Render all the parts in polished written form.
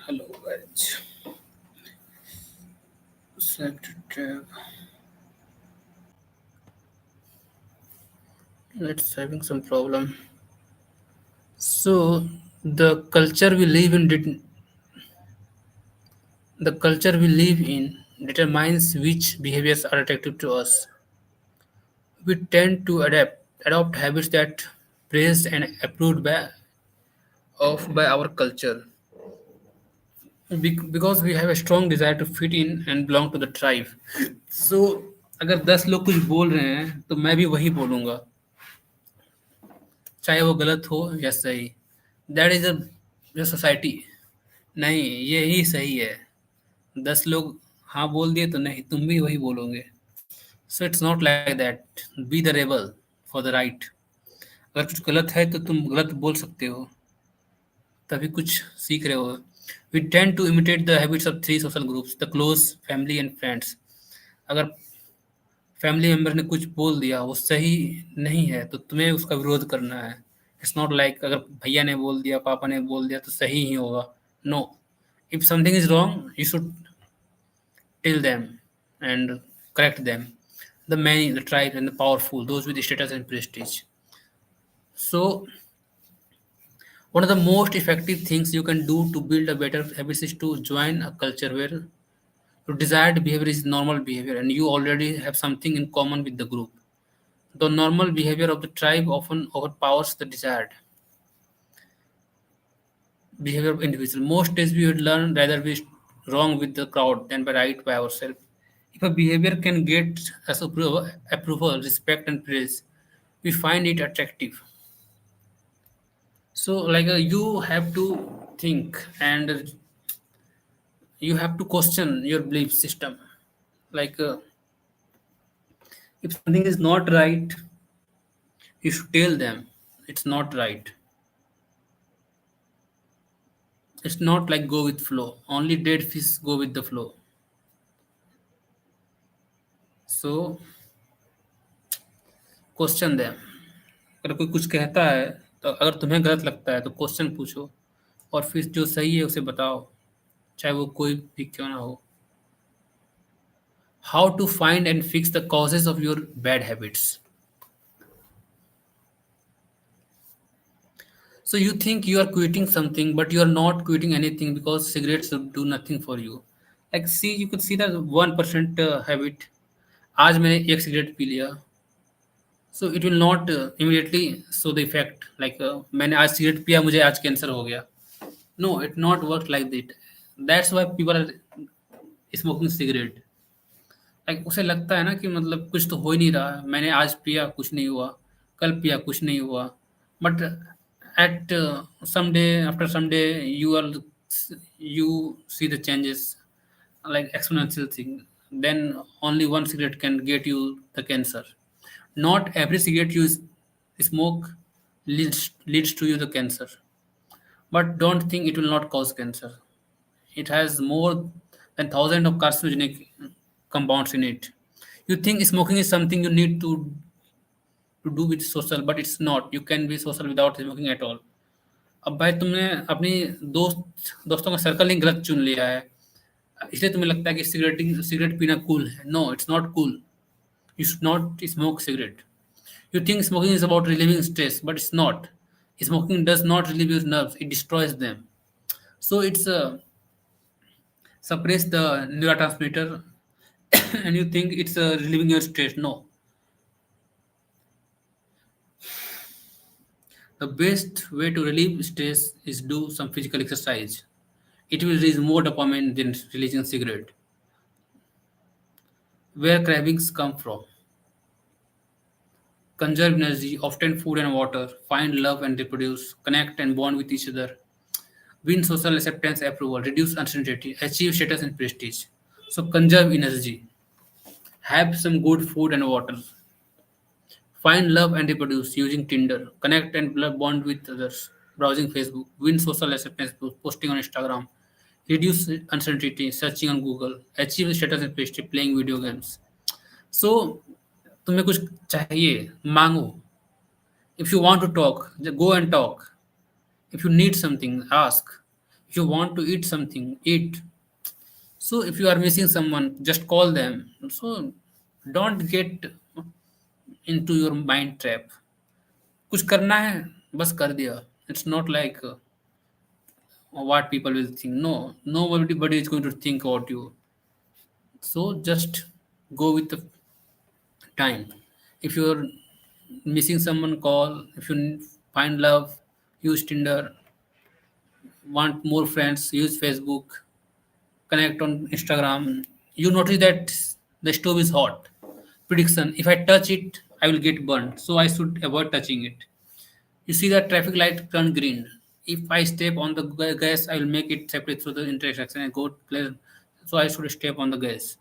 Hello guys. Select tab. It's having some problem. So the culture we live in determines which behaviors are attractive to us. We tend to adopt habits that praised and approved by our culture because we have a strong desire to fit in and belong to the tribe. So अगर 10 लोग कुछ बोल रहे हैं तो मैं भी वही बोलूंगा चाहे वो गलत हो या सही दैट इज अ सोसाइटी नहीं यही सही है 10 लोग हाँ बोल दिए तो नहीं तुम भी वही बोलोगे so it's not like that be the rebel for the right अगर कुछ गलत है तो तुम गलत बोल सकते हो तभी कुछ सीख रहे हो we tend to imitate the habits of three social groups the close family and friends अगर फैमिली मेंबर ने कुछ बोल दिया वो सही नहीं है तो तुम्हें उसका विरोध करना है इट्स नॉट लाइक अगर भैया ने बोल दिया पापा ने बोल दिया तो सही ही होगा no if something is wrong you should tell them and correct them the many the tribe and the powerful those with status and prestige so one of the most effective things you can do to build a better habits is to join a culture where your desired behavior is normal behavior and you already have something in common with the group. The normal behavior of the tribe often overpowers the desired behavior of individual. Most days we would learn rather be wrong with the crowd than by right by ourselves. If a behavior can get us approval, respect, and praise, we find it attractive. So, you have to think and you have to question your belief system. Like, if something is not right, you should tell them it's not right. It's not like go with flow. Only dead fish go with the flow. So question दें अगर कोई कुछ कहता है तो अगर तुम्हें गलत लगता है तो क्वेश्चन पूछो और फिर जो सही है उसे बताओ चाहे वो कोई भी क्यों ना हो how to find and fix the causes of your bad habits so you think you are quitting something but you are not quitting anything because cigarettes do nothing for you like see you could see that 1% habit आज मैंने एक cigarette P लिया so it will not immediately show the effect like मैंने आज cigarette पिया मुझे आज cancer हो गया no it not works like that that's why people are smoking cigarette like उसे लगता है ना कि मतलब कुछ तो हो ही नहीं रहा है मैंने आज पिया कुछ नहीं हुआ कल पिया कुछ नहीं हुआ but at some day after some day you see the changes like exponential thing then only one cigarette can get you the cancer not every cigarette you smoke leads to you the cancer but don't think it will not cause cancer it has more than thousands of carcinogenic compounds in it you think smoking is something you need to do with social but it's not you can be social without smoking at all अब भाई तुमने अपनी दोस्तों का circle ही गलत चुन लिया है इसलिए तुम्हें लगता है कि सिगरेट पीना कूल है no it's not cool you should not smoke cigarette you think smoking is about relieving stress but it's not smoking does not relieve your nerves it destroys them so it's suppress the neurotransmitter and you think it's relieving your stress no the best way to relieve stress is do some physical exercise it will release more dopamine than releasing cigarette where cravings come from conserve energy often food and water find love and reproduce connect and bond with each other win social acceptance approval reduce uncertainty achieve status and prestige so conserve energy have some good food and water find love and reproduce using Tinder. Connect and bond with others. Browsing Facebook. Win social acceptance. Posting on Instagram. Reduce uncertainty. Searching on Google. Achieve status and prestige. Playing video games. So तुम्हें कुछ चाहिए मांगो if you want to talk go and talk if you need something ask You want to eat something, eat. So if you are missing someone, just call them. So don't get into your mind trap. कुछ करना है, बस कर दिया. It's not like what people will think. No, nobody is going to think about you. So just go with the time. If you're missing someone, call. If you find love, use Tinder. Want more friends, use Facebook. Connect on Instagram. You notice that the stove is hot. Prediction: if I touch it, I will get burned. So I should avoid touching it. You see that traffic light turn green. If I step on the gas, I will make it separate through the intersection and go play. So I should step on the gas.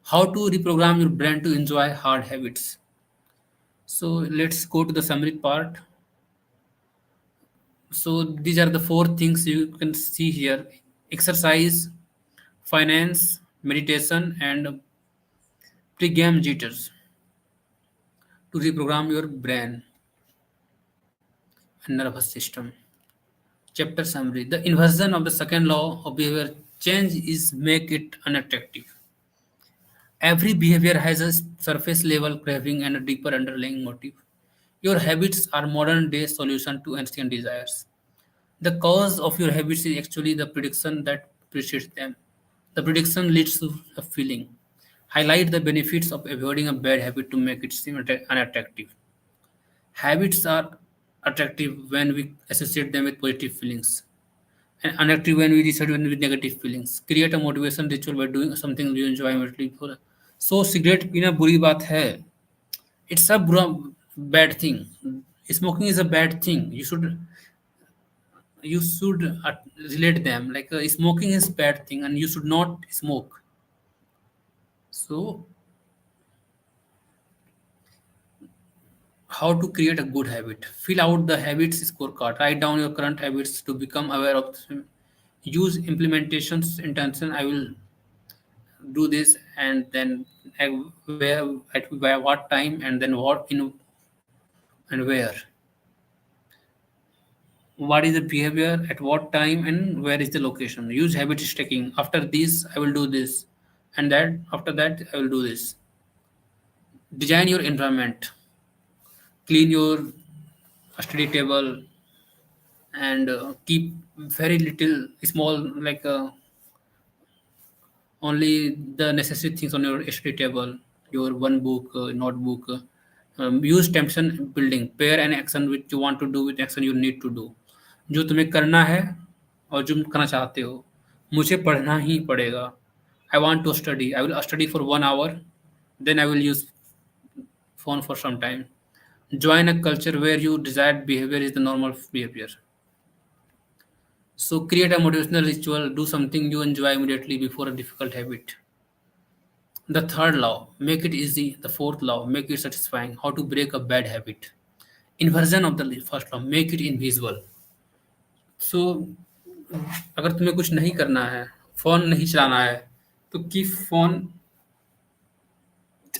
How to reprogram your brain to enjoy hard habits. So let's go to the summary part. So these are the four things you can see here: exercise, finance, meditation, and pre-game jitters to reprogram your brain and nervous system. Chapter summary: the inversion of the second law of behavior change is make it unattractive. Every behavior has a surface level craving and a deeper underlying motive. Your habits are modern day solution to ancient desires. The cause of your habits is actually the prediction that precedes them. The prediction leads to a feeling. Highlight the benefits of avoiding a bad habit to make it seem unattractive. Habits are attractive when we associate them with positive feelings, and unattractive when we associate them with negative feelings. Create a motivation ritual by doing something you enjoy immediately. So cigarette पीना बुरी बात है. It's a बुरा bad thing. Smoking is a bad thing. You should relate them like smoking is bad thing and you should not smoke. So how to create a good habit? Fill out the habits scorecard. Write down your current habits to become aware of them. Use implementations intention. I will do this and then where at by what time and then what in and where. What is the behavior at what time and where is the location. Use habit stacking. After this I will do this and that after that I will do this. Design your environment. Clean your study table and keep very little small like only the necessary things on your study table, your one book, notebook. Use tension building. Pair an action which you want to do with action you need to do. जो तुम्हें करना है और जो तुम करना चाहते हो. मुझे पढ़ना ही पड़ेगा. I want to study. I will study for 1 hour. Then I will use phone for some time. Join a culture where your desired behavior is the normal behavior. So create a motivational ritual. Do something you enjoy immediately before a difficult habit. The third law, make it easy. The fourth law, make it satisfying. How to break a bad habit. Inversion of the first law, make it invisible. So अगर तुम्हें कुछ नहीं करना है, phone नहीं चलाना है, तो keep phone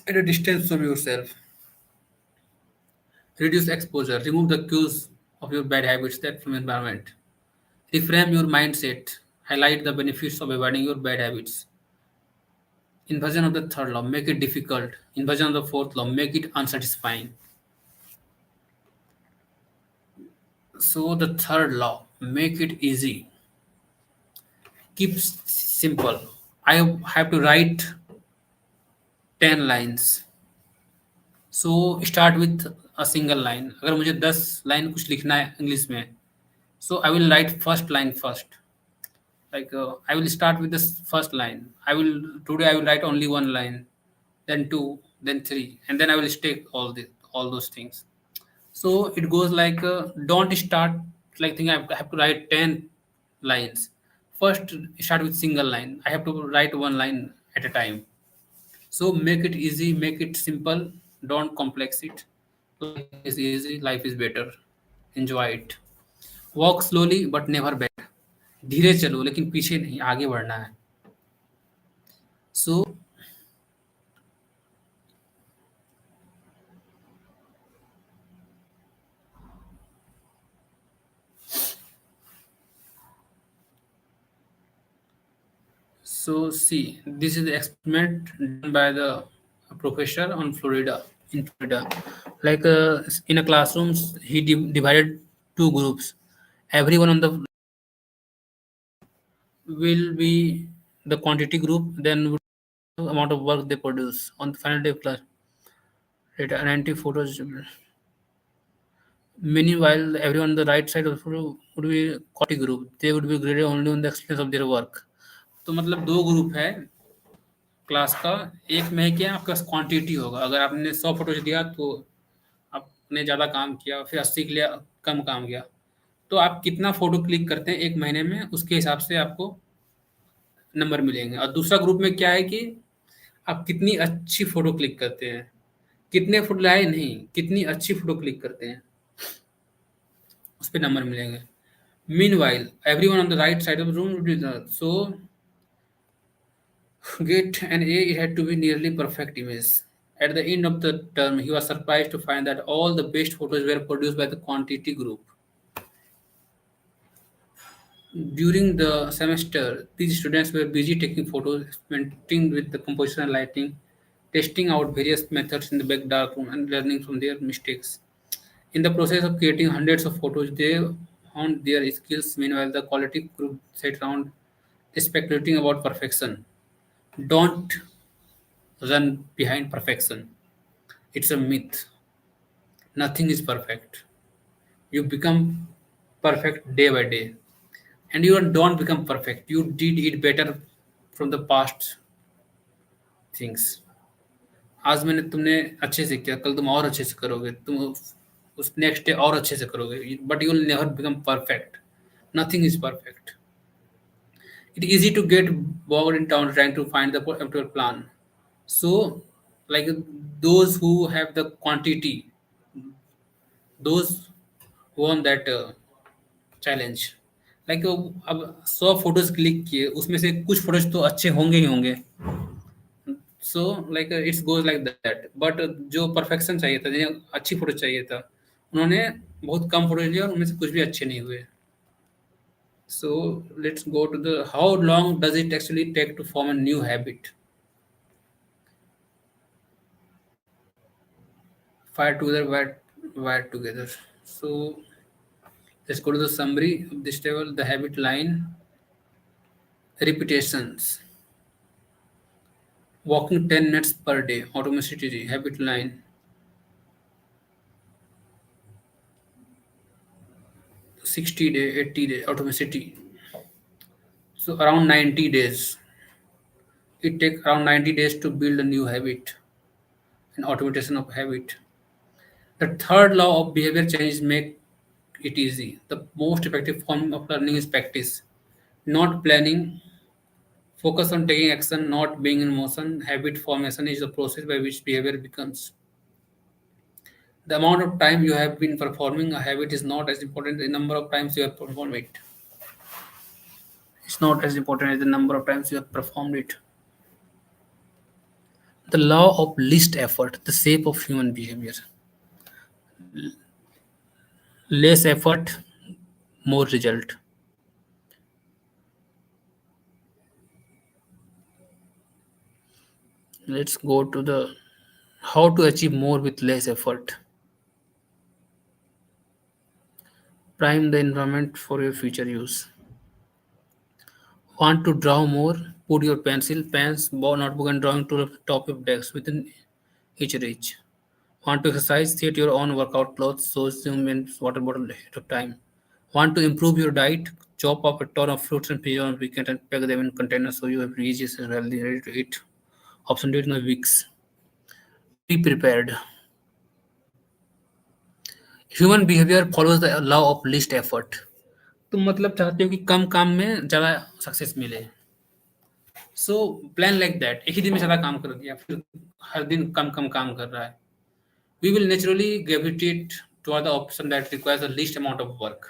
at a distance from yourself. Reduce exposure. Remove the cues of your bad habits that from environment. Reframe your mindset. Highlight the benefits of avoiding your bad habits. Inversion of the third law, make it difficult. Inversion of the fourth law, make it unsatisfying. So the third law, make it easy. Keep simple. I have to write 10 lines. So start with a single line. अगर मुझे 10 line कुछ लिखना है English में, so I will write first line first. Like I will start with this first line. I will write only one line, then two, then three, and then I will stick all those things. So it goes like don't start like think I have to write 10 lines. First start with single line. I have to write one line at a time. So make it easy, make it simple, don't complex it. Life is easy, life is better. Enjoy it. Walk slowly but never back. धीरे चलो लेकिन पीछे नहीं, आगे बढ़ना है. So So see, this is the experiment done by the professor on Florida, in Florida. Like in a classrooms, he divided two groups. Everyone on the will be the quantity group, then would amount of work they produce on the final day of class. Data 90 photos. Meanwhile, everyone on the right side of the photo would be quantity group. They would be graded only on the experience of their work. तो मतलब दो group है class का। एक में क्या आपके पास quantity होगा, अगर आपने 100 फोटोज दिया तो आपने ज़्यादा काम किया, फिर 80 के लिए कम काम किया। तो आप कितना फोटो क्लिक करते हैं एक महीने में, उसके हिसाब से आपको नंबर मिलेंगे। और दूसरा ग्रुप में क्या है कि आप कितनी अच्छी फोटो क्लिक करते हैं, कितने फोटो लाए नहीं, कितनी अच्छी फोटो क्लिक करते हैं, उस पर नंबर मिलेंगे। Meanwhile everyone on the right side of room, so get an A, it had to be nearly perfect image. At the end of the term, he was surprised to find that all the best photos were produced by the quantity group. During the semester, these students were busy taking photos, experimenting with the composition and lighting, testing out various methods in the back dark room, and learning from their mistakes. In the process of creating hundreds of photos, they honed their skills. Meanwhile, the quality group sat around speculating about perfection. Don't run behind perfection. It's a myth. Nothing is perfect. You become perfect day by day. And you don't become perfect. You did it better from the past things. आज मैंने तुमने अच्छे से किया, कल तुम और अच्छे से करोगे, तुम उस नेक्स्ट डे और अच्छे से करोगे, but you will never become perfect. Nothing is perfect. It's easy to get bogged in down trying to find the optimal plan. So, like those who have the quantity, those who won that challenge, like अब 100 photos click किए, उसमें से कुछ photos तो अच्छे होंगे ही होंगे। So like it's goes like that, but जो परफेक्शन चाहिए था, जिन्हें अच्छी फोटो चाहिए था, उन्होंने बहुत कम फोटोज लिए और उनमें से कुछ भी अच्छे नहीं हुए। So let's go to the how long does it actually take to form a new habit. Fire together wire together. So let's go to the summary of this table. The habit line, repetitions, walking 10 minutes per day, automaticity, habit line, 60 day, 80 day, automaticity. So around 90 days. It takes around 90 days to build a new habit, an automation of habit. The third law of behavior change make it easy. The most effective form of learning is practice, not planning. Focus on taking action, not being in motion. Habit formation is the process by which behavior becomes. The amount of time you have been performing a habit is not as important as the number of times you have performed it. It's not as important as the number of times you have performed it. The law of least effort, the shape of human behavior. Less effort, more result. Let's go to the how to achieve more with less effort. Prime the environment for your future use. Want to draw more? Put your pencil, pens, notebook, and drawing tool at the top of desk within each reach. Want to exercise? Set your own workout clothes, so zoom in water bottle ahead of time. Want to improve your diet? Chop up a ton of fruits and veggies on weekend and pack them in containers so you have easy and healthy ready to eat. Option do it in the weeks. Be prepared. Human behavior follows the law of least effort. तुम मतलब चाहते हो कि कम काम में ज़्यादा success मिले। So plan like that, एक ही दिन में ज़्यादा काम कर दिया, फिर हर दिन कम कम काम कर रहा है। We will naturally gravitate toward the option that requires the least amount of work.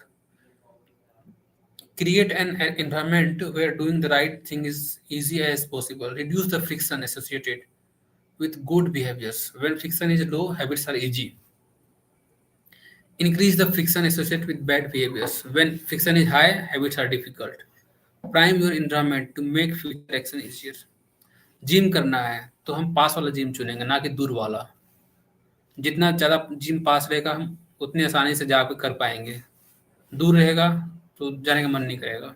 Create an environment where doing the right thing is easy as possible. Reduce the friction associated with good behaviors. When friction is low, habits are easy. Increase the friction associated with bad behaviors. When friction is high, habits are difficult. Prime your environment to make future action easier. Gym करना है तो हम पास वाला gym चुनेंगे, ना कि दूर वाला। जितना ज़्यादा जिम पास रहेगा, हम उतनी आसानी से जाकर कर पाएंगे। दूर रहेगा तो जाने का मन नहीं करेगा।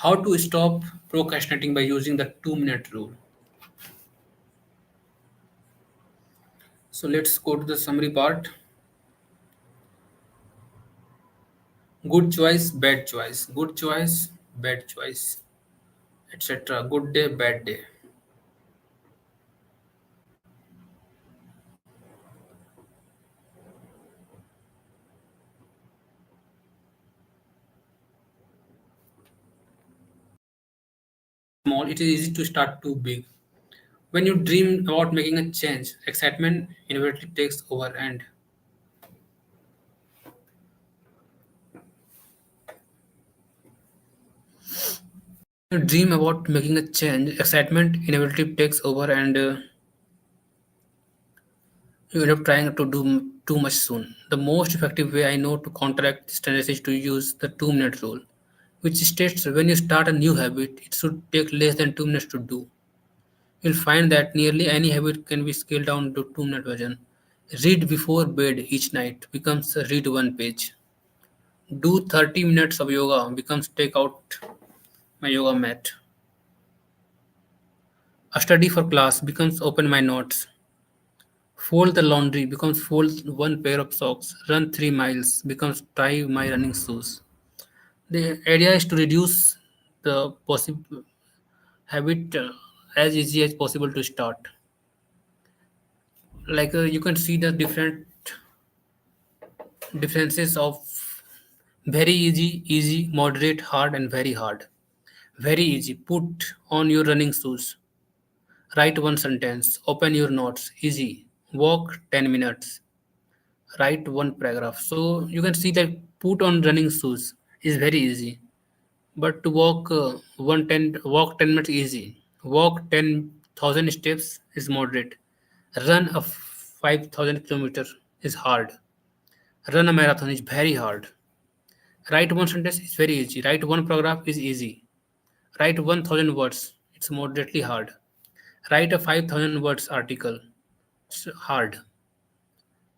How to stop procrastinating by using the 2 minute rule. So let's go to the summary part. Good choice, bad choice, good choice, bad choice, etc. Good day, bad day. Small, it is easy to start too big. When you dream about making a change, excitement inevitably takes over, and you dream about making a change, excitement inevitably takes over, and you end up trying to do too much soon. The most effective way I know to counteract this tendency is to use the 2 minute rule, which states when you start a new habit, it should take less than 2 minutes to do. You'll find that nearly any habit can be scaled down to 2 minute version. Read before bed each night becomes read one page. Do 30 minutes of yoga becomes take out my yoga mat. A study for class becomes open my notes. Fold the laundry becomes fold one pair of socks. Run 3 miles becomes tie my running shoes. The idea is to reduce the possible habit as easy as possible to start. Like you can see the different differences of very easy, easy, moderate, hard, and very hard. Very easy. Put on your running shoes. Write one sentence. Open your notes. Easy. Walk 10 minutes. Write one paragraph. So you can see that put on running shoes is very easy. But to walk 10 minutes easy. Walk 10,000 steps is moderate. Run a 5,000 kilometer is hard. Run a marathon is very hard. Write one sentence is very easy. Write one paragraph is easy. Write 1,000 words. It's moderately hard. Write a 5,000 words article. It's hard.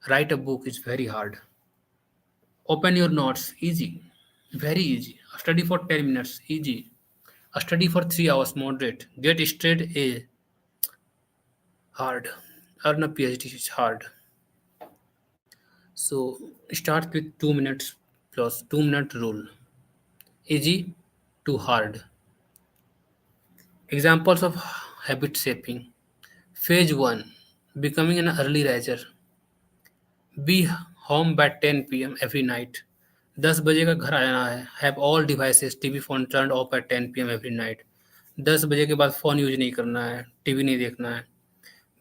Write a book is very hard. Open your notes. Easy. Very easy. A study for 10 minutes. Easy. A study for 3 hours. Moderate. Get straight A. Hard. Earn a PhD is hard. So start with 2 minutes plus 2 minute rule. Easy to hard. Examples of habit shaping. Phase 1. Becoming an early riser. Be home by 10 p.m. every night. 10 बजे का घर आ जाना है. Have all devices, TV phone turned off at 10 p.m. every night. 10 बजे के बाद phone use नहीं करना है, टीवी नहीं देखना है.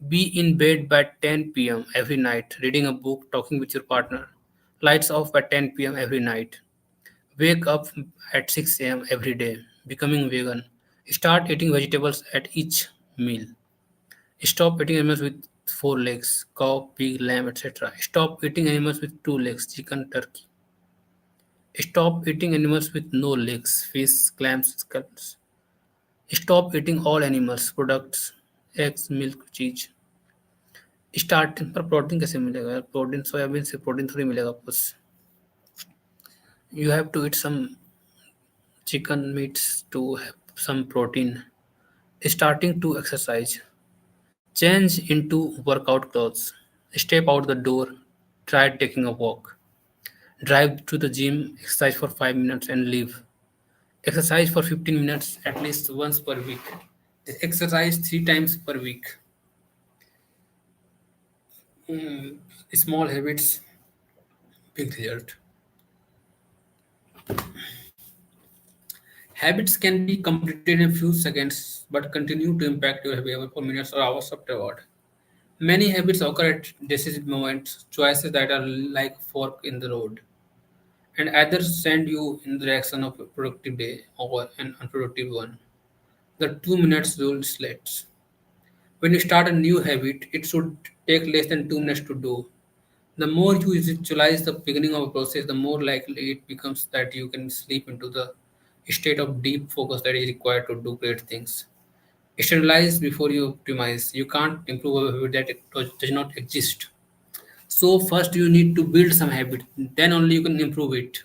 Be in bed by 10 p.m. every night, reading a book, talking with your partner. Lights off by 10 p.m. every night. Wake up at 6 a.m. every day. Becoming vegan. Start eating vegetables at each meal. Stop eating animals with four legs, cow, pig, lamb, etc. Stop eating animals with two legs, chicken, turkey. Stop eating animals with no legs, fish, clams, skulls. Stop eating all animals, products, eggs, milk, cheese. Start पर protein कैसे मिलेगा यार? Protein soybean से protein थोड़ी मिलेगा कुछ. You have to eat some chicken meats to have some protein. Starting to exercise. Change into workout clothes. Step out the door. Try taking a walk. Drive to the gym. Exercise for 5 minutes and leave. Exercise for 15 minutes at least once per week. Exercise 3 times per week. Mm, Small habits, big result. Habits can be completed in a few seconds but continue to impact your behavior for minutes or hours afterward. Many habits occur at decisive moments, choices that are like fork in the road, and either send you in the direction of a productive day or an unproductive one. The 2 minutes rule slates. When you start a new habit, it should take less than 2 minutes to do. The more you visualize the beginning of a process, the more likely it becomes that you can slip into the state of deep focus that is required to do great things. Sterilize before you optimize. You can't improve a habit that does not exist. So first you need to build some habit, then only you can improve it.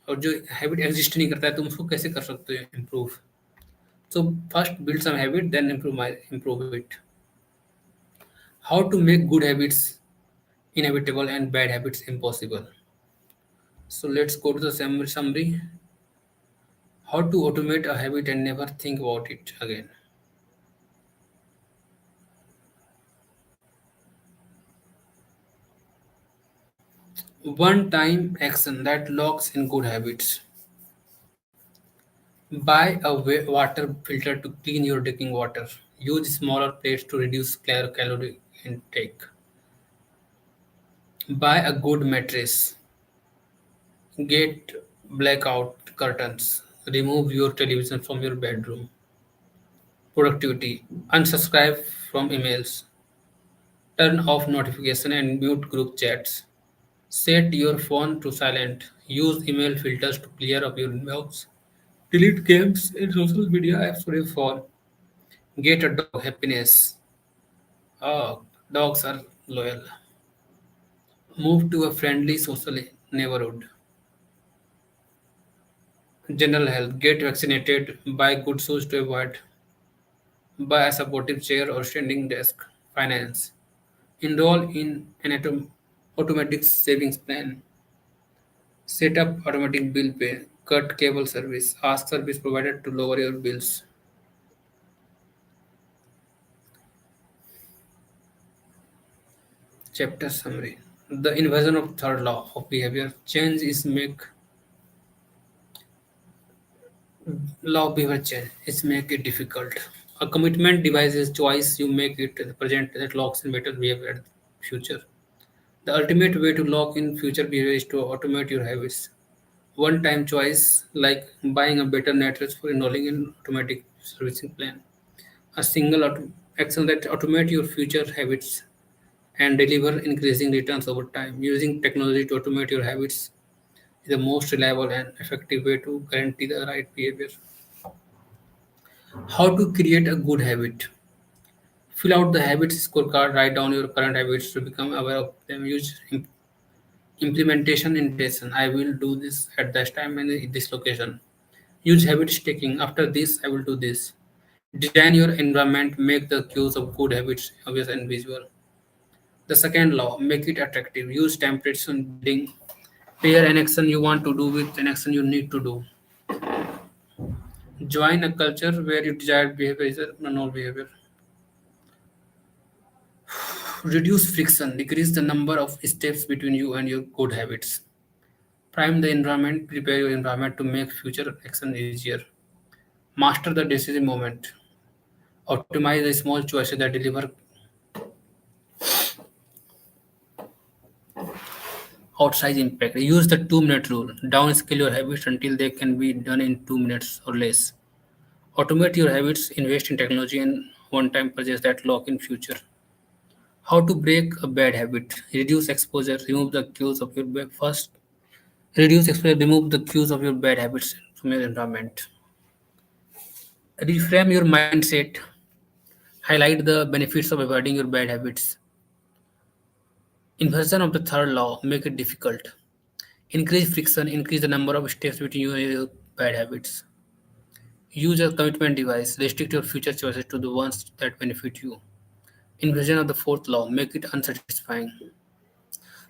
और जो habit exist नहीं करता है तुम उसको कैसे कर सकते हो improve? So first build some habit then improve it. How to make good habits inevitable and bad habits impossible. So let's go to the summary. How to automate a habit and never think about it again. One time action that locks in good habits. Buy a water filter to clean your drinking water. Use smaller plates to reduce calorie intake. Buy a good mattress. Get blackout curtains. Remove your television from your bedroom. Productivity. Unsubscribe from emails. Turn off notification and mute group chats. Set your phone to silent. Use email filters to clear up your inbox. Delete games and social media apps for your phone. Get a dog happiness. Oh, dogs are loyal. Move to a friendly social neighborhood. General health. Get vaccinated. Buy good shoes to avoid. Buy a supportive chair or standing desk. Finance. Enroll in an automatic savings plan. Set up automatic bill pay. Cut cable service. Ask service provider to lower your bills. Chapter summary. The inversion of third law of behavior change is make law of behavior change is make it difficult. A commitment devices choice you make it in the present that locks in better behavior in the future. The ultimate way to lock in future behavior is to automate your habits. One time choice like buying a better network for enrolling in automatic servicing plan. A single action that automate your future habits and deliver increasing returns over time. Using technology to automate your habits is the most reliable and effective way to guarantee the right behavior. How to create a good habit? Fill out the habits scorecard, write down your current habits to become aware of them. Use implementation intention. I will do this at this time and in this location. Use habit stacking. After this, I will do this. Design your environment, make the cues of good habits obvious and visual. The second law, make it attractive. Use templates on building. Pair an action you want to do with an action you need to do. Join a culture where your desired behavior is a normal behavior. Reduce friction. Decrease the number of steps between you and your good habits. Prime the environment. Prepare your environment to make future action easier. Master the decision moment. Optimize the small choices that deliver outsized impact. Use the 2 minute rule. Downscale your habits until they can be done in 2 minutes or less. Automate your habits, invest in technology and one-time purchase that lock in future. How to break a bad habit? Reduce exposure, remove the cues of your first. Reduce exposure, remove the cues of your bad habits from your environment. Reframe your mindset. Highlight the benefits of avoiding your bad habits. Inversion of the third law, make it difficult. Increase friction, increase the number of steps between you and your bad habits. Use a commitment device, restrict your future choices to the ones that benefit you. Inversion of the fourth law, make it unsatisfying.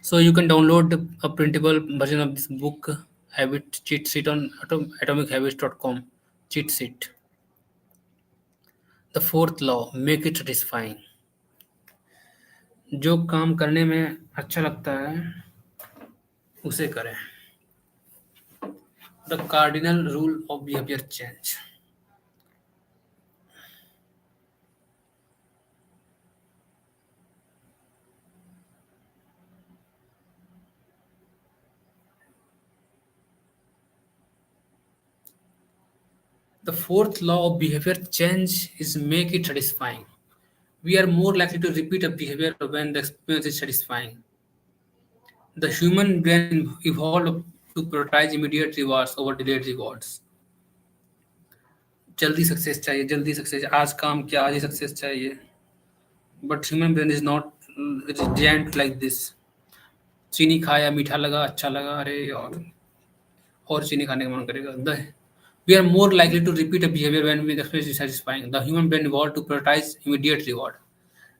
So you can download a printable version of this book, Habit Cheat Sheet on atomichabits.com. Cheat sheet. The fourth law, make it satisfying. जो काम करने में अच्छा लगता है उसे करें. The cardinal rule of behavior change. The fourth law of behavior change is make it satisfying. We are more likely to repeat a behavior when the experience is satisfying. The human brain evolved to prioritize immediate rewards over delayed rewards. जल्दी success चाहिए, जल्दी success, आज काम किया आज ही success चाहिए, but human brain is not meant like this. चीनी खाया, मीठा लगा, अच्छा लगा, अरे और चीनी खाने का मन करेगा. We are more likely to repeat a behavior when we experience is satisfying. The human brain evolved to prioritize immediate reward.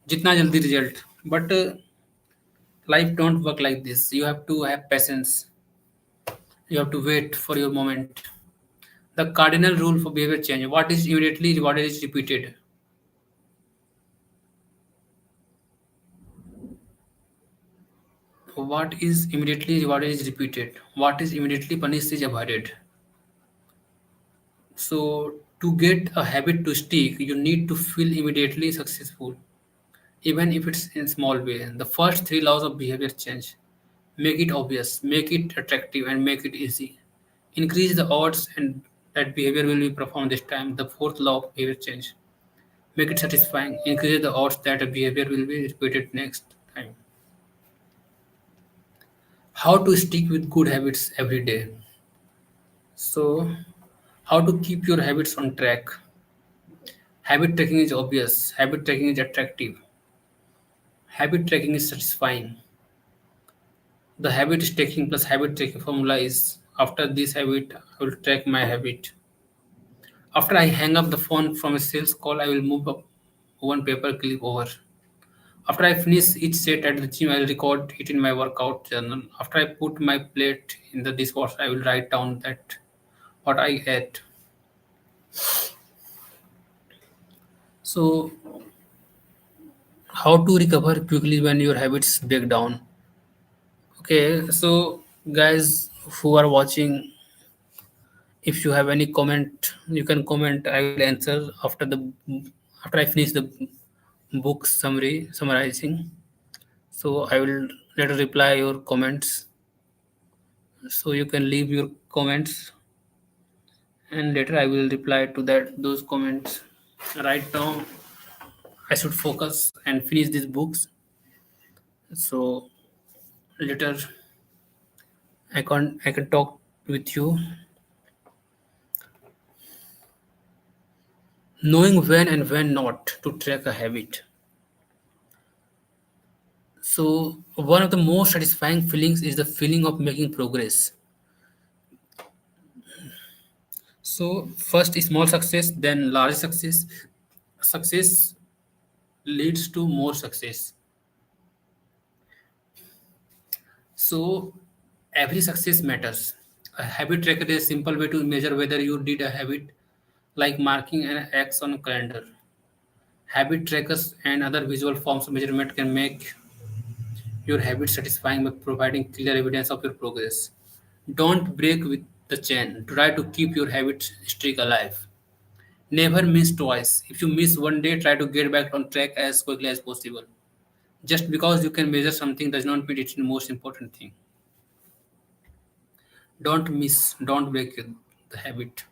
जितना जल्दी result. But life don't work like this. You have to have patience. You have to wait for your moment. The cardinal rule for behavior change. What is immediately rewarded is repeated. What is immediately rewarded is repeated. What is immediately punished is avoided. So to get a habit to stick, you need to feel immediately successful, even if it's in small way. The first three laws of behavior change. Make it obvious, make it attractive, and make it easy. Increase the odds and that behavior will be performed this time. The fourth law of behavior change. Make it satisfying. Increase the odds that a behavior will be repeated next time. How to stick with good habits every day. So, how to keep your habits on track. Habit tracking is obvious. Habit tracking is attractive. Habit tracking is satisfying. The habit stacking plus habit tracking formula is after this habit, I will track my habit. After I hang up the phone from a sales call, I will move up one paper clip over. After I finish each set at the gym, I will record it in my workout journal. After I put my plate in the dishwasher, I will write down that what I ate. So, how to recover quickly when your habits break down? Okay, so guys who are watching, if you have any comment, you can comment. I will answer after I finish the book summarizing. So I will later reply your comments. So you can leave your comments, and later I will reply to those comments. Right now, I should focus and finish these books. So later I can talk with you. Knowing when and when not to track a habit. So one of the most satisfying feelings is the feeling of making progress. So first small success, then large success. Success leads to more success. So every success matters. A habit tracker is a simple way to measure whether you did a habit, like marking an X on a calendar. Habit trackers and other visual forms of measurement can make your habit satisfying by providing clear evidence of your progress. Don't break with the chain. Try to keep your habit streak alive. Never miss twice. If you miss one day, try to get back on track as quickly as possible. Just because you can measure something does not mean it's the most important thing. Don't miss, don't break the habit.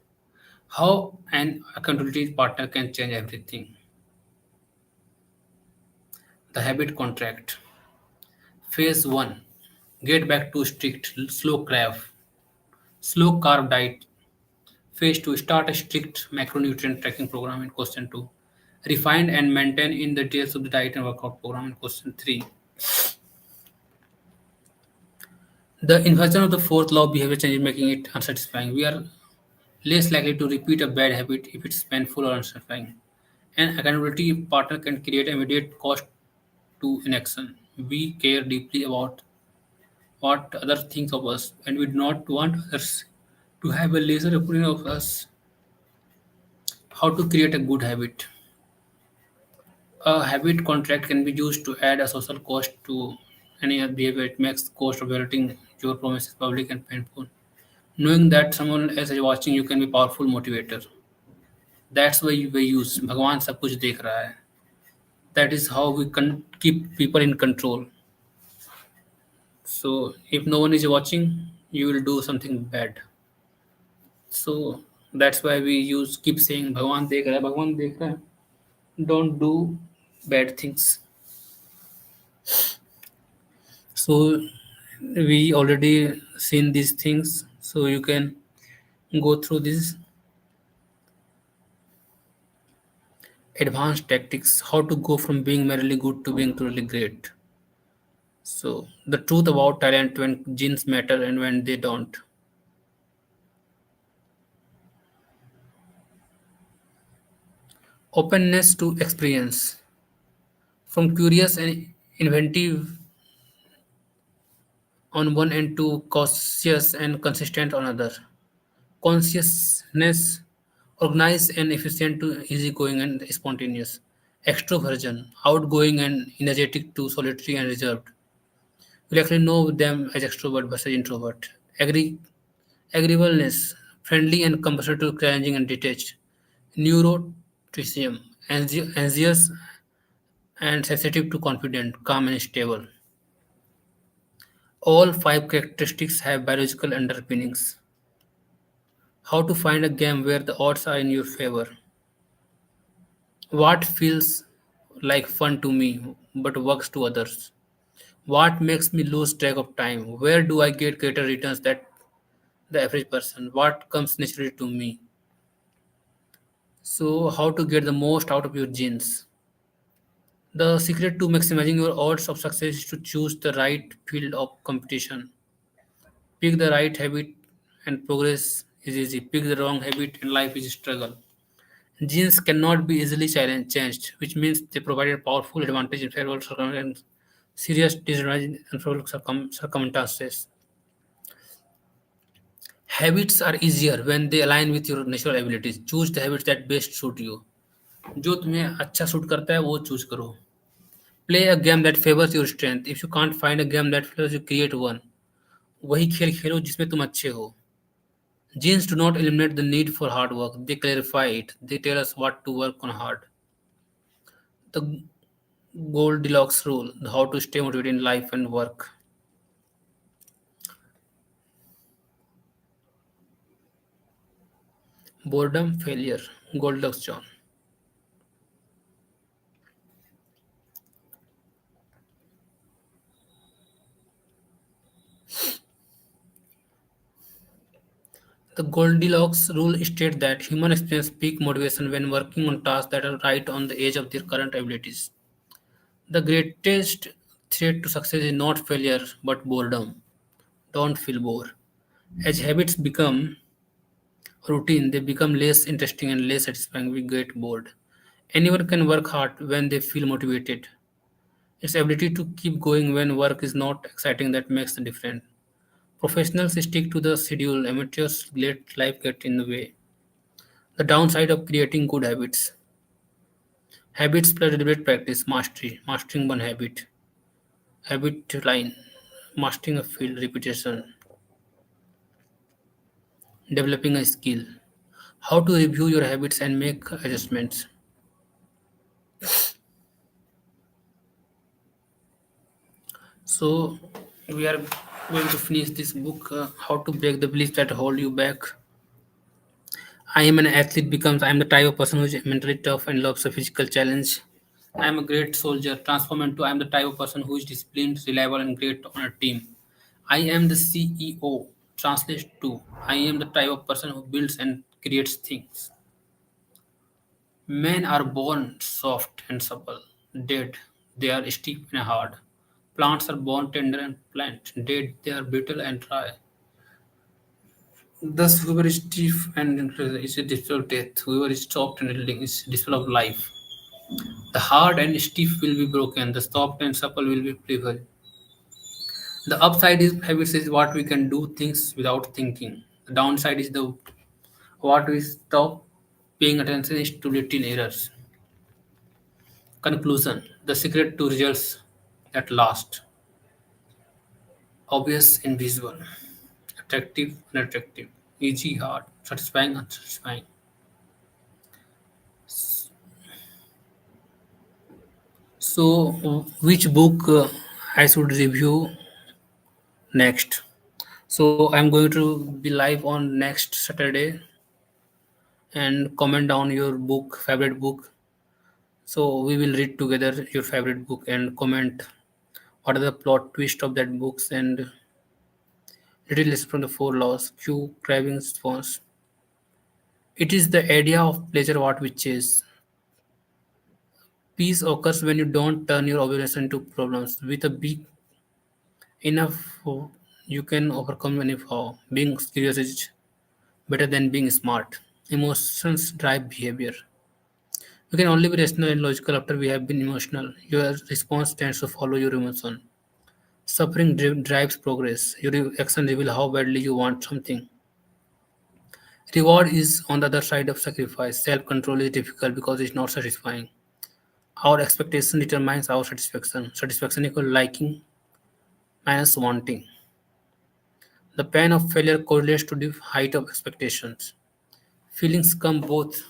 How an accountability partner can change everything. The habit contract. Phase 1. Get back to strict, slow carb diet. Phase 2. Start a strict macronutrient tracking program in question 2. Refine and maintain in the details of the diet and workout program in question 3. The inversion of the fourth law of behavior change is making it unsatisfying. We are less likely to repeat a bad habit if it's painful or unsatisfying. An accountability partner can create immediate cost to inaction. We care deeply about what others think of us, and we do not want others to have a lesser opinion of us. How to create a good habit? A habit contract can be used to add a social cost to any behavior. It makes the cost of violating your promises public and painful. Knowing that someone else is watching you can be powerful motivator. That's why we use भगवान सब कुछ देख रहा है. That is how we can keep people in control. So if no one is watching, you will do something bad. So that's why we use keep saying भगवान देख रहा है, भगवान देख रहा है. Don't do bad things. So We already seen these things, so you can go through this. Advanced tactics, how to go from being merely good to being truly great. So the truth about talent, when genes matter and when they don't. Openness to experience, from curious and inventive on one end to cautious and consistent on other. Consciousness, organized and efficient to easygoing and spontaneous. Extroversion, outgoing and energetic to solitary and reserved. We actually know them as extrovert versus introvert. Agreeableness, friendly and compassionate, challenging and detached. Neuroticism, anxious and sensitive to confident, calm and stable. All five characteristics have biological underpinnings. How to find a game where the odds are in your favor. What feels like fun to me but works to others? What makes me lose track of time? Where do I get greater returns than the average person? What comes naturally to me? So, how to get the most out of your genes? The secret to maximizing your odds of success is to choose the right field of competition. Pick the right habit and progress is easy. Pick the wrong habit and life is a struggle. Genes cannot be easily changed, which means they provide a powerful advantage in favorable circumstances and serious disadvantage in unfavorable circumstances. Habits are easier when they align with your natural abilities. Choose the habits that best suit you. जो तुम्हें अच्छा suit करता है वो choose करो. Play a game that favors your strength. If you can't find a game that favors you, create one. वही खेल खेलो जिसमें तुम अच्छे हो. Genes do not eliminate the need for hard work. They clarify it. They tell us what to work on hard. The Goldilocks rule, how to stay motivated in life and work. Boredom, failure. Goldilocks John. The Goldilocks rule states that humans experience peak motivation when working on tasks that are right on the edge of their current abilities. The greatest threat to success is not failure but boredom. Don't feel bored. As habits become routine, they become less interesting and less satisfying. We get bored. Anyone can work hard when they feel motivated. It's ability to keep going when work is not exciting that makes the difference. Professionals stick to the schedule, amateurs let life get in the way. The downside of creating good habits. Habits plus deliberate practice, mastery, mastering one habit, habit line, mastering a field, repetition, developing a skill. How to review your habits and make adjustments. So, we are going to finish this book, How to Break the Beliefs That Hold You Back. I am an athlete becomes I am the type of person who is mentally tough and loves a physical challenge. I am a great soldier. Transform into I am the type of person who is disciplined, reliable, and great on a team. I am the CEO. Translate to I am the type of person who builds and creates things. Men are born soft and supple. Dead, they are stiff and hard. Plants are born tender and plant. Dead, they are brittle and dry. Thus, whoever is stiff and is a disciple of death. Whoever is soft and yielding is disciple of life. The hard and stiff will be broken. The soft and supple will be prevailed. The upside is habits is what we can do things without thinking. The downside is the what we stop paying attention is to little errors. Conclusion: the secret to results that last. Obvious, invisible. Attractive, unattractive. Easy, hard. Satisfying, unsatisfying. So, which book I should review next? So, I'm going to be live on next Saturday and comment down your book, favorite book. So, we will read together your favorite book and comment what are the plot twist of that books and Little less from the four laws. Q. Craving response. It is the idea of pleasure what we chase. Peace occurs when you don't turn your awareness into problems. With a big enough, you can overcome any flaw. Being curious is better than being smart. Emotions drive behavior. You can only be rational and logical after we have been emotional. Your response tends to follow your emotion. Suffering drives progress. Your action reveal how badly you want something. Reward is on the other side of sacrifice. Self-control is difficult because it's not satisfying. Our expectation determines our satisfaction. Satisfaction equals liking minus wanting. The pain of failure correlates to the height of expectations. Feelings come both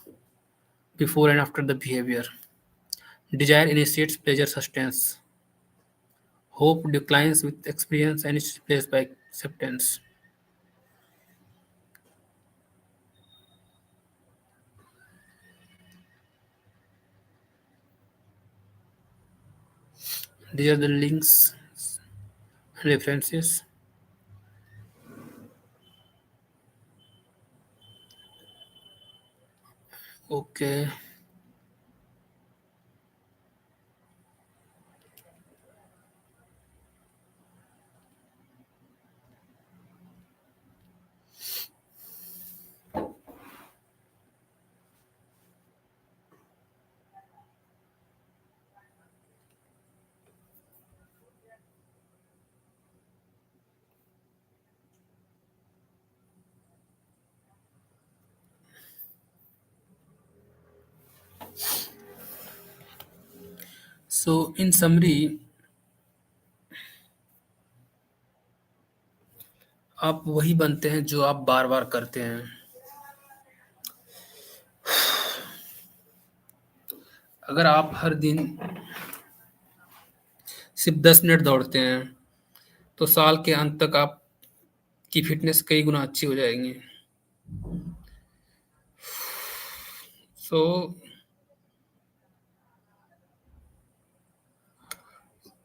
before and after the behavior. Desire initiates, pleasure sustains. Hope declines with experience and is replaced by acceptance. These are the links and references. Okay, so in summary, आप वही बनते हैं जो आप बार बार करते हैं. अगर आप हर दिन सिर्फ 10 मिनट दौड़ते हैं तो साल के अंत तक आपकी फिटनेस कई गुना अच्छी हो जाएगी. सो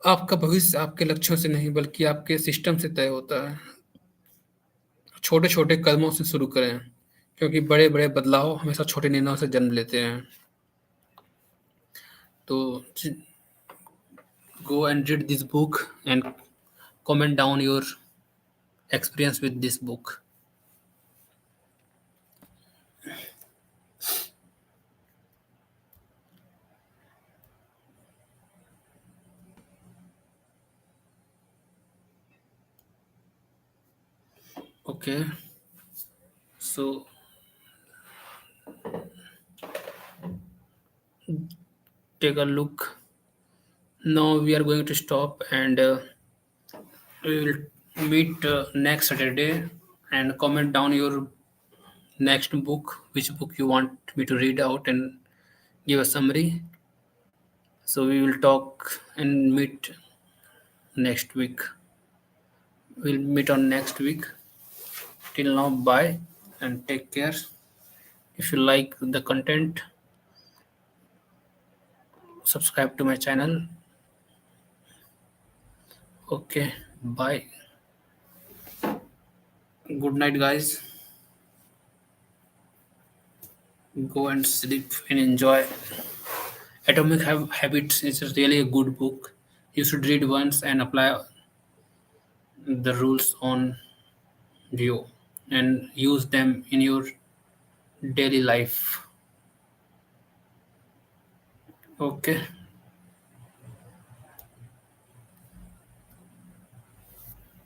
आपका भविष्य आपके लक्ष्यों से नहीं बल्कि आपके सिस्टम से तय होता है. छोटे छोटे कदमों से शुरू करें क्योंकि बड़े बड़े बदलाव हमेशा छोटे निर्णयों से जन्म लेते हैं. तो go and read this book and comment down your experience with this book. Okay, so take a look. Now we are going to stop and we will meet next Saturday and comment down your next book, which book you want me to read out and give a summary. So we will talk and meet next week. We'll meet on next week. Till now, bye and take care. If you like the content, subscribe to my channel. Okay, bye. Good night, guys. Go and sleep and enjoy. Atomic Habits is really a good book. You should read once and apply the rules on you and use them in your daily life. Okay,